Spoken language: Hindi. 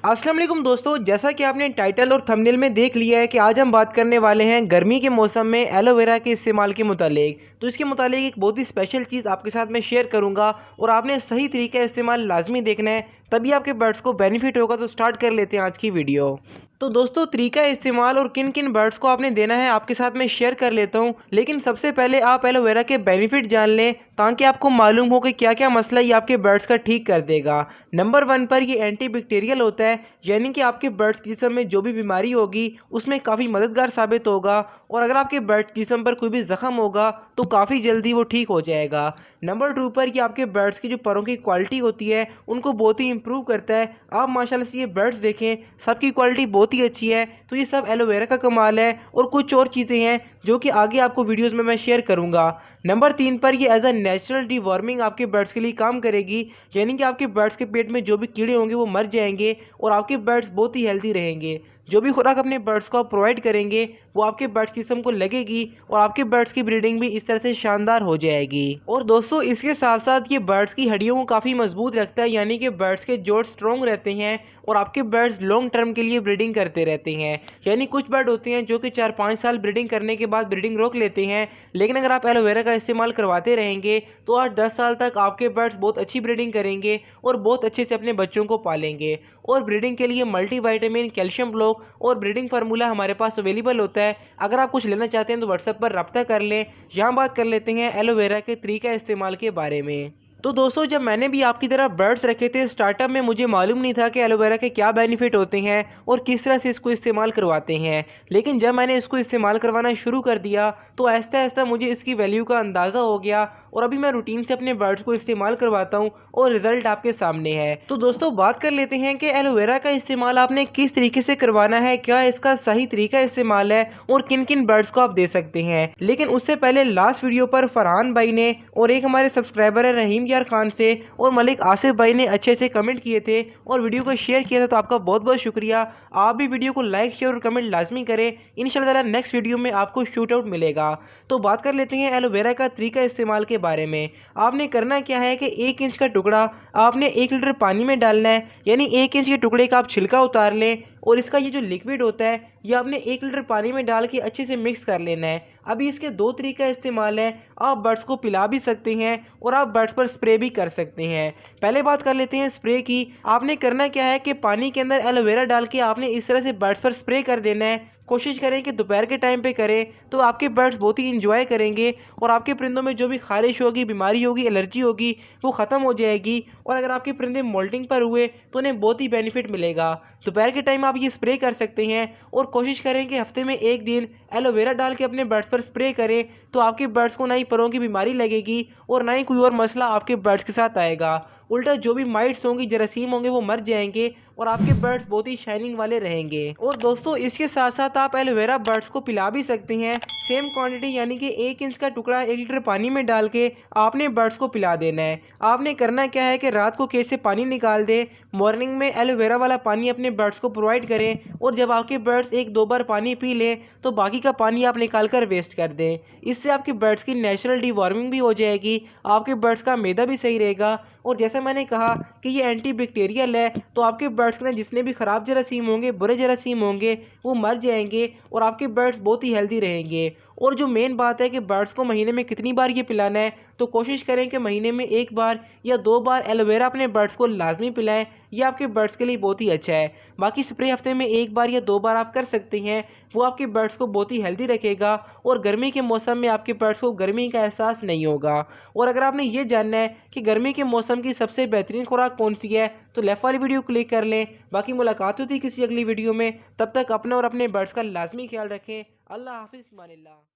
अस्सलाम वालेकुम दोस्तों, जैसा कि आपने टाइटल और थंबनेल में देख लिया है कि आज हम बात करने वाले हैं गर्मी के मौसम में एलोवेरा के इस्तेमाल के मुतालिक। तो इसके मुतालिक एक बहुत ही स्पेशल चीज़ आपके साथ मैं शेयर करूंगा और आपने सही तरीका इस्तेमाल लाजमी देखना है, तभी आपके बर्ड्स को बेनिफिट होगा। तो स्टार्ट कर लेते हैं आज की वीडियो। तो दोस्तों, तरीका इस्तेमाल और किन किन बर्ड्स को आपने देना है आपके साथ मैं शेयर कर लेता हूं, लेकिन सबसे पहले आप एलोवेरा के बेनिफिट जान लें ताकि आपको मालूम हो कि क्या क्या मसला ये आपके बर्ड्स का ठीक कर देगा। नंबर 1 पर ये एंटीबैक्टीरियल होता है, यानी कि आपके बर्ड्स के जिस्म में जो भी बीमारी होगी उसमें काफ़ी मददगार साबित होगा, और अगर आपके बर्ड्स के जिस्म पर कोई भी ज़ख्म होगा तो काफ़ी जल्दी वो ठीक हो जाएगा। नंबर 2 पर ये आपके बर्ड्स की जो परों की क्वालिटी होती है उनको बहुत ही इंप्रूव करता है। आप माशाल्लाह से ये बर्ड्स देखें, सबकी क्वालिटी बहुत ही अच्छी है। तो ये सब एलोवेरा का कमाल है, और कुछ और चीज़ें हैं जो कि आगे आपको वीडियोस में मैं शेयर करूंगा। नंबर 3 पर ये एज अ नेचुरल डिवॉर्मिंग आपके बर्ड्स के लिए काम करेगी, यानी कि आपके बर्ड्स के पेट में जो भी कीड़े होंगे वो मर जाएंगे और आपके बर्ड्स बहुत ही हेल्दी रहेंगे। जो भी खुराक अपने बर्ड्स को आप प्रोवाइड करेंगे वो आपके बर्ड्स की किस्म को लगेगी, और आपके बर्ड्स की ब्रीडिंग भी इस तरह से शानदार हो जाएगी। और दोस्तों, इसके साथ साथ ये बर्ड्स की हड्डियों को काफ़ी मजबूत रखता है, यानी कि बर्ड्स के जोड़ स्ट्रॉन्ग रहते हैं और आपके बर्ड्स लॉन्ग टर्म के लिए ब्रीडिंग करते रहते हैं। यानी कुछ बर्ड होते हैं जो कि 4-5 साल ब्रीडिंग करने के बाद ब्रीडिंग रोक लेते हैं, लेकिन अगर आप एलोवेरा का इस्तेमाल करवाते रहेंगे तो 8-10 साल तक आपके बर्ड्स बहुत अच्छी ब्रीडिंग करेंगे और बहुत अच्छे से अपने बच्चों को पालेंगे। और ब्रीडिंग के लिए मल्टीविटामिन, कैल्शियम ब्लॉक और ब्रीडिंग फार्मूला हमारे पास अवेलेबल होता है। अगर आप कुछ लेना चाहते हैं तो व्हाट्सएप पर रब्ता कर लें। यहाँ बात कर लेते हैं एलोवेरा के तरीका इस्तेमाल के बारे में। तो दोस्तों, जब मैंने भी आपकी तरह बर्ड्स रखे थे स्टार्टअप में, मुझे मालूम नहीं था कि एलोवेरा के क्या बेनिफिट होते हैं और किस तरह से इसको इस्तेमाल करवाते हैं। लेकिन जब मैंने इसको इस्तेमाल करवाना शुरू कर दिया तो आहिस्ता आहिस्ता मुझे इसकी वैल्यू का अंदाज़ा हो गया, और अभी मैं रूटीन से अपने बर्ड्स को इस्तेमाल करवाता हूँ और रिजल्ट आपके सामने है। तो दोस्तों, बात कर लेते हैं कि एलोवेरा का इस्तेमाल आपने किस तरीके से करवाना है, क्या इसका सही तरीका इस्तेमाल है और किन किन बर्ड्स को आप दे सकते हैं। लेकिन उससे पहले लास्ट वीडियो पर फरहान भाई ने और एक हमारे सब्सक्राइबर है रहीम यार खान से और मलिक आसिफ भाई ने अच्छे से कमेंट किए थे और वीडियो को शेयर किया था, तो आपका बहुत बहुत शुक्रिया। आप भी वीडियो को लाइक, शेयर और कमेंट लाजमी करें। इंशाल्लाह नेक्स्ट वीडियो में आपको शूट आउट मिलेगा। तो बात कर लेते हैं एलोवेरा का तरीका इस्तेमाल के बारे में। आपने करना क्या है कि 1 इंच का टुकड़ा आपने 1 लीटर पानी में डालना है, यानी 1 इंच के टुकड़े का आप छिलका उतार लें, और इसका ये जो लिक्विड होता है ये आपने 1 लीटर पानी में डाल के अच्छे से मिक्स कर लेना है। अभी इसके 2 तरीका इस्तेमाल है, आप बर्ड्स को पिला भी सकते हैं और आप बर्ड्स पर स्प्रे भी कर सकते हैं। पहले बात कर लेते हैं स्प्रे की। आपने करना क्या है कि पानी के अंदर एलोवेरा डाल के आपने इस तरह से बर्ड्स पर स्प्रे कर देना है। कोशिश करें कि दोपहर के टाइम पे करें, तो आपके बर्ड्स बहुत ही इंजॉय करेंगे और आपके परिंदों में जो भी खारिश होगी, बीमारी होगी, एलर्जी होगी, वो ख़त्म हो जाएगी। और अगर आपके परिंदे मोल्टिंग पर हुए तो उन्हें बहुत ही बेनिफिट मिलेगा। दोपहर के टाइम आप ये स्प्रे कर सकते हैं, और कोशिश करें कि हफ्ते में 1 दिन एलोवेरा डाल के अपने बर्ड्स पर स्प्रे करें, तो आपके बर्ड्स को ना ही परों की बीमारी लगेगी और ना ही कोई और मसला आपके बर्ड्स के साथ आएगा। उल्टा जो भी माइट्स होंगी, जरासीम होंगे, वो मर जाएंगे और आपके बर्ड्स बहुत ही शाइनिंग वाले रहेंगे। और दोस्तों, इसके साथ साथ आप एलोवेरा बर्ड्स को पिला भी सकते हैं सेम क्वांटिटी, यानी कि 1 इंच का टुकड़ा 1 लीटर पानी में डाल के आपने बर्ड्स को पिला देना है। आपने करना क्या है कि रात को केस से पानी निकाल दें, मॉर्निंग में एलोवेरा वाला पानी अपने बर्ड्स को प्रोवाइड करें, और जब आपके बर्ड्स 1-2 बार पानी पी लें तो बाकी का पानी आप निकाल कर वेस्ट कर दें। इससे आपके बर्ड्स की नेचुरल डिवॉर्मिंग भी हो जाएगी, आपके बर्ड्स का मैदा भी सही रहेगा, और जैसा मैंने कहा कि ये एंटीबैक्टीरियल है, तो आपके बर्ड्स के जितने भी ख़राब जरासीम होंगे, बुरे जरासीम होंगे, वो मर जाएंगे और आपके बर्ड्स बहुत ही हेल्दी रहेंगे। और जो मेन बात है कि बर्ड्स को महीने में कितनी बार ये पिलाना है, तो कोशिश करें कि महीने में 1 बार या 2 बार एलोवेरा अपने बर्ड्स को लाजमी पिलाएं। ये आपके बर्ड्स के लिए बहुत ही अच्छा है। बाकी स्प्रे हफ्ते में 1 बार या 2 बार आप कर सकते हैं, वो आपके बर्ड्स को बहुत ही हेल्दी रखेगा और गर्मी के मौसम में आपके बर्ड्स को गर्मी का एहसास नहीं होगा। और अगर आपने ये जानना है कि गर्मी के मौसम की सबसे बेहतरीन खुराक कौन सी है, तो लेफ्ट वाली वीडियो क्लिक कर लें। बाकी मुलाकात होती है किसी अगली वीडियो में, तब तक अपना और अपने बर्ड्स का लाजमी ख्याल रखें। अल्लाह हाफिज़, फ़िमानिल्लाह।